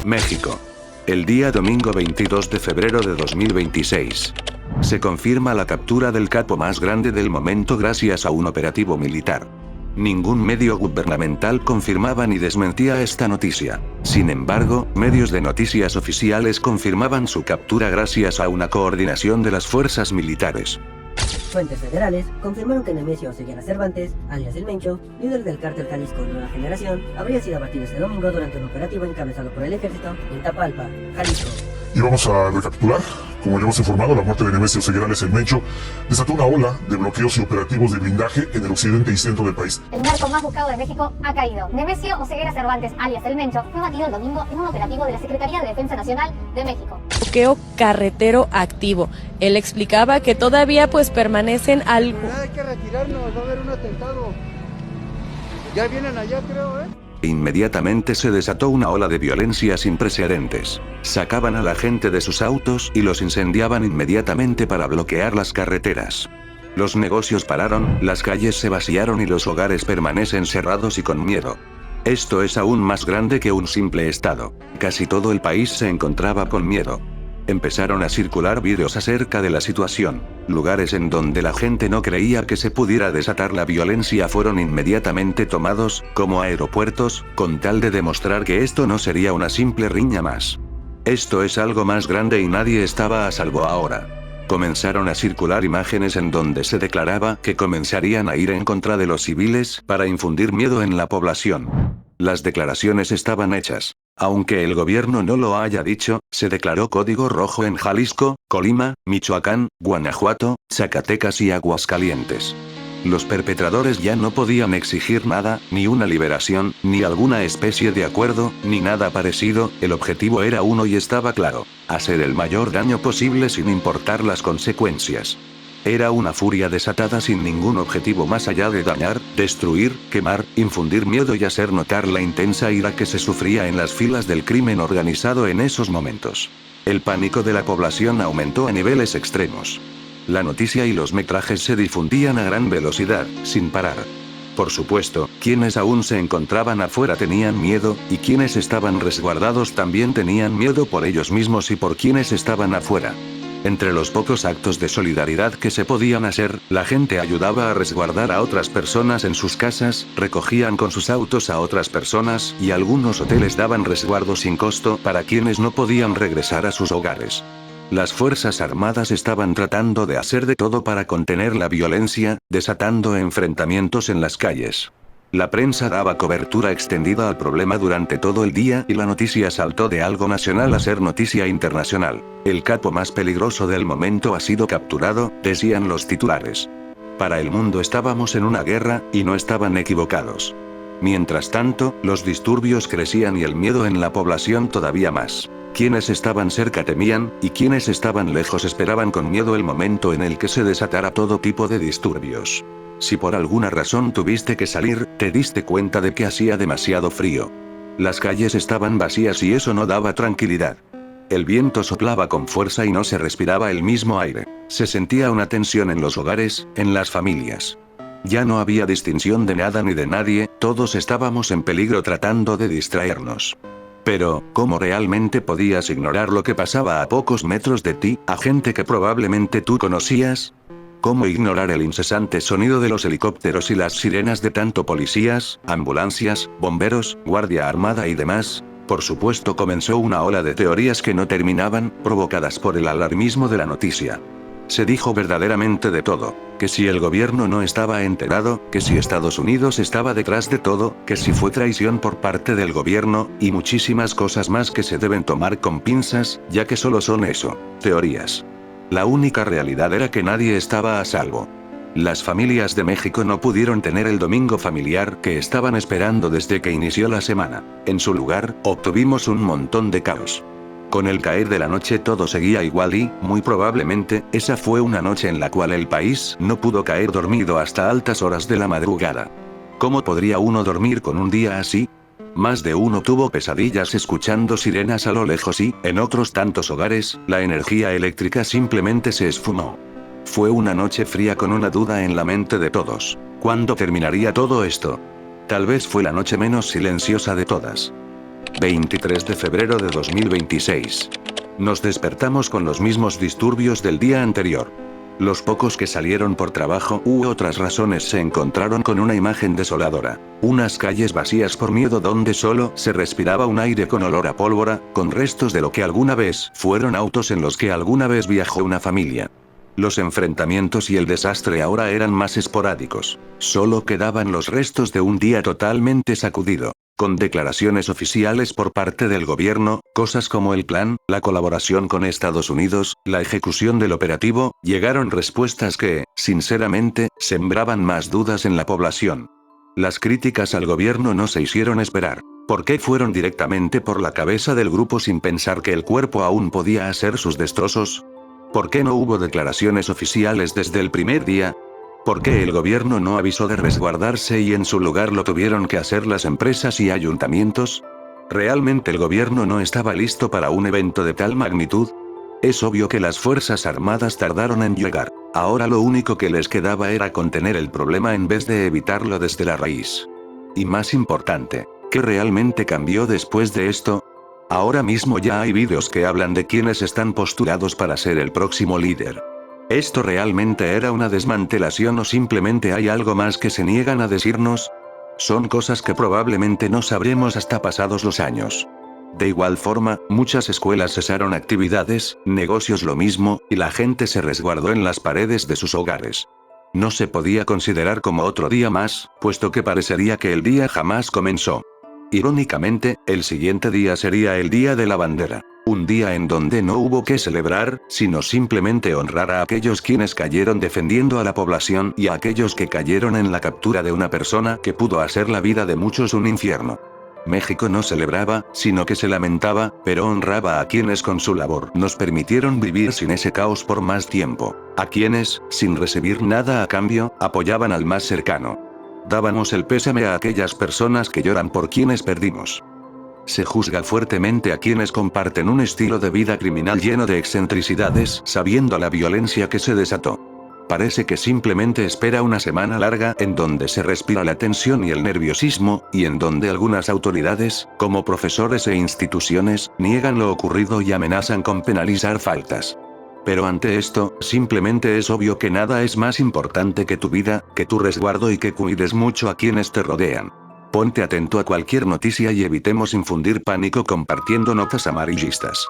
México. El día domingo 22 de febrero de 2026. Se confirma la captura del capo más grande del momento gracias a un operativo militar. Ningún medio gubernamental confirmaba ni desmentía esta noticia. Sin embargo, medios de noticias oficiales confirmaban su captura gracias a una coordinación de las fuerzas militares. Fuentes federales confirmaron que Nemesio Oseguera Cervantes, alias El Mencho, líder del cártel Jalisco Nueva Generación, habría sido abatido este domingo durante un operativo encabezado por el ejército en Tapalpa, Jalisco. Y vamos a recapitular. Como ya hemos informado, la muerte de Nemesio Oseguera alias El Mencho desató una ola de bloqueos y operativos de blindaje en el occidente y centro del país. El narco más buscado de México ha caído. Nemesio Oseguera Cervantes, alias El Mencho, fue abatido el domingo en un operativo de la Secretaría de Defensa Nacional de México. Bloqueo carretero activo. Él explicaba que todavía permanecen algo. Hay que retirarnos, va a haber un atentado. Ya vienen allá, creo, Inmediatamente se desató una ola de violencia sin precedentes. Sacaban a la gente de sus autos y los incendiaban inmediatamente para bloquear las carreteras. Los negocios pararon, las calles se vaciaron y los hogares permanecen cerrados y con miedo. Esto es aún más grande que un simple estado. Casi todo el país se encontraba con miedo. Empezaron a circular vídeos acerca de la situación. Lugares en donde la gente no creía que se pudiera desatar la violencia fueron inmediatamente tomados, como aeropuertos, con tal de demostrar que esto no sería una simple riña más. Esto es algo más grande y nadie estaba a salvo ahora. Comenzaron a circular imágenes en donde se declaraba que comenzarían a ir en contra de los civiles para infundir miedo en la población. Las declaraciones estaban hechas. Aunque el gobierno no lo haya dicho, se declaró código rojo en Jalisco, Colima, Michoacán, Guanajuato, Zacatecas y Aguascalientes. Los perpetradores ya no podían exigir nada, ni una liberación, ni alguna especie de acuerdo, ni nada parecido. El objetivo era uno y estaba claro: hacer el mayor daño posible sin importar las consecuencias. Era una furia desatada sin ningún objetivo más allá de dañar, destruir, quemar, infundir miedo y hacer notar la intensa ira que se sufría en las filas del crimen organizado en esos momentos. El pánico de la población aumentó a niveles extremos. La noticia y los metrajes se difundían a gran velocidad, sin parar. Por supuesto, quienes aún se encontraban afuera tenían miedo, y quienes estaban resguardados también tenían miedo por ellos mismos y por quienes estaban afuera. Entre los pocos actos de solidaridad que se podían hacer, la gente ayudaba a resguardar a otras personas en sus casas, recogían con sus autos a otras personas, y algunos hoteles daban resguardo sin costo para quienes no podían regresar a sus hogares. Las Fuerzas Armadas estaban tratando de hacer de todo para contener la violencia, desatando enfrentamientos en las calles. La prensa daba cobertura extendida al problema durante todo el día y la noticia saltó de algo nacional a ser noticia internacional. El capo más peligroso del momento ha sido capturado, decían los titulares. Para el mundo estábamos en una guerra, y no estaban equivocados. Mientras tanto, los disturbios crecían y el miedo en la población todavía más. Quienes estaban cerca temían, y quienes estaban lejos esperaban con miedo el momento en el que se desatara todo tipo de disturbios. Si por alguna razón tuviste que salir, te diste cuenta de que hacía demasiado frío. Las calles estaban vacías y eso no daba tranquilidad. El viento soplaba con fuerza y no se respiraba el mismo aire. Se sentía una tensión en los hogares, en las familias. Ya no había distinción de nada ni de nadie, todos estábamos en peligro tratando de distraernos. Pero, ¿cómo realmente podías ignorar lo que pasaba a pocos metros de ti, a gente que probablemente tú conocías? ¿Cómo ignorar el incesante sonido de los helicópteros y las sirenas de tanto policías, ambulancias, bomberos, guardia armada y demás? Por supuesto, comenzó una ola de teorías que no terminaban, provocadas por el alarmismo de la noticia. Se dijo verdaderamente de todo, que si el gobierno no estaba enterado, que si Estados Unidos estaba detrás de todo, que si fue traición por parte del gobierno, y muchísimas cosas más que se deben tomar con pinzas, ya que solo son eso, teorías. La única realidad era que nadie estaba a salvo. Las familias de México no pudieron tener el domingo familiar que estaban esperando desde que inició la semana. En su lugar, obtuvimos un montón de caos. Con el caer de la noche todo seguía igual y, muy probablemente, esa fue una noche en la cual el país no pudo caer dormido hasta altas horas de la madrugada. ¿Cómo podría uno dormir con un día así? Más de uno tuvo pesadillas escuchando sirenas a lo lejos y, en otros tantos hogares, la energía eléctrica simplemente se esfumó. Fue una noche fría con una duda en la mente de todos. ¿Cuándo terminaría todo esto? Tal vez fue la noche menos silenciosa de todas. 23 de febrero de 2026. Nos despertamos con los mismos disturbios del día anterior. Los pocos que salieron por trabajo u otras razones se encontraron con una imagen desoladora. Unas calles vacías por miedo donde solo se respiraba un aire con olor a pólvora, con restos de lo que alguna vez fueron autos en los que alguna vez viajó una familia. Los enfrentamientos y el desastre ahora eran más esporádicos. Solo quedaban los restos de un día totalmente sacudido. Con declaraciones oficiales por parte del gobierno, cosas como el plan, la colaboración con Estados Unidos, la ejecución del operativo, llegaron respuestas que, sinceramente, sembraban más dudas en la población. Las críticas al gobierno no se hicieron esperar. ¿Por qué fueron directamente por la cabeza del grupo sin pensar que el cuerpo aún podía hacer sus destrozos? ¿Por qué no hubo declaraciones oficiales desde el primer día? ¿Por qué el gobierno no avisó de resguardarse y en su lugar lo tuvieron que hacer las empresas y ayuntamientos? ¿Realmente el gobierno no estaba listo para un evento de tal magnitud? Es obvio que las Fuerzas Armadas tardaron en llegar. Ahora lo único que les quedaba era contener el problema en vez de evitarlo desde la raíz. Y más importante, ¿qué realmente cambió después de esto? Ahora mismo ya hay vídeos que hablan de quienes están postulados para ser el próximo líder. ¿Esto realmente era una desmantelación o simplemente hay algo más que se niegan a decirnos? Son cosas que probablemente no sabremos hasta pasados los años. De igual forma, muchas escuelas cesaron actividades, negocios lo mismo, y la gente se resguardó en las paredes de sus hogares. No se podía considerar como otro día más, puesto que parecería que el día jamás comenzó. Irónicamente, el siguiente día sería el Día de la Bandera. Un día en donde no hubo que celebrar, sino simplemente honrar a aquellos quienes cayeron defendiendo a la población y a aquellos que cayeron en la captura de una persona que pudo hacer la vida de muchos un infierno. México no celebraba, sino que se lamentaba, pero honraba a quienes con su labor nos permitieron vivir sin ese caos por más tiempo. A quienes, sin recibir nada a cambio, apoyaban al más cercano. Dábamos el pésame a aquellas personas que lloran por quienes perdimos. Se juzga fuertemente a quienes comparten un estilo de vida criminal lleno de excentricidades, sabiendo la violencia que se desató. Parece que simplemente espera una semana larga en donde se respira la tensión y el nerviosismo, y en donde algunas autoridades, como profesores e instituciones, niegan lo ocurrido y amenazan con penalizar faltas. Pero ante esto, simplemente es obvio que nada es más importante que tu vida, que tu resguardo y que cuides mucho a quienes te rodean. Ponte atento a cualquier noticia y evitemos infundir pánico compartiendo notas amarillistas.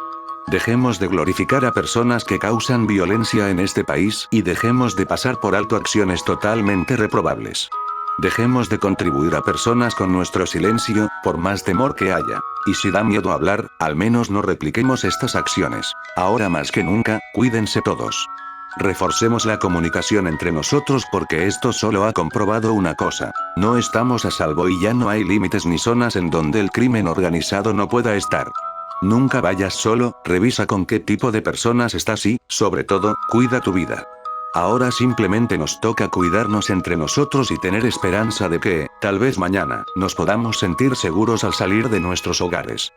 Dejemos de glorificar a personas que causan violencia en este país y dejemos de pasar por alto acciones totalmente reprobables. Dejemos de contribuir a personas con nuestro silencio, por más temor que haya. Y si da miedo hablar, al menos no repliquemos estas acciones. Ahora más que nunca, cuídense todos. Reforcemos la comunicación entre nosotros porque esto solo ha comprobado una cosa. No estamos a salvo y ya no hay límites ni zonas en donde el crimen organizado no pueda estar. Nunca vayas solo, revisa con qué tipo de personas estás y, sobre todo, cuida tu vida. Ahora simplemente nos toca cuidarnos entre nosotros y tener esperanza de que, tal vez mañana, nos podamos sentir seguros al salir de nuestros hogares.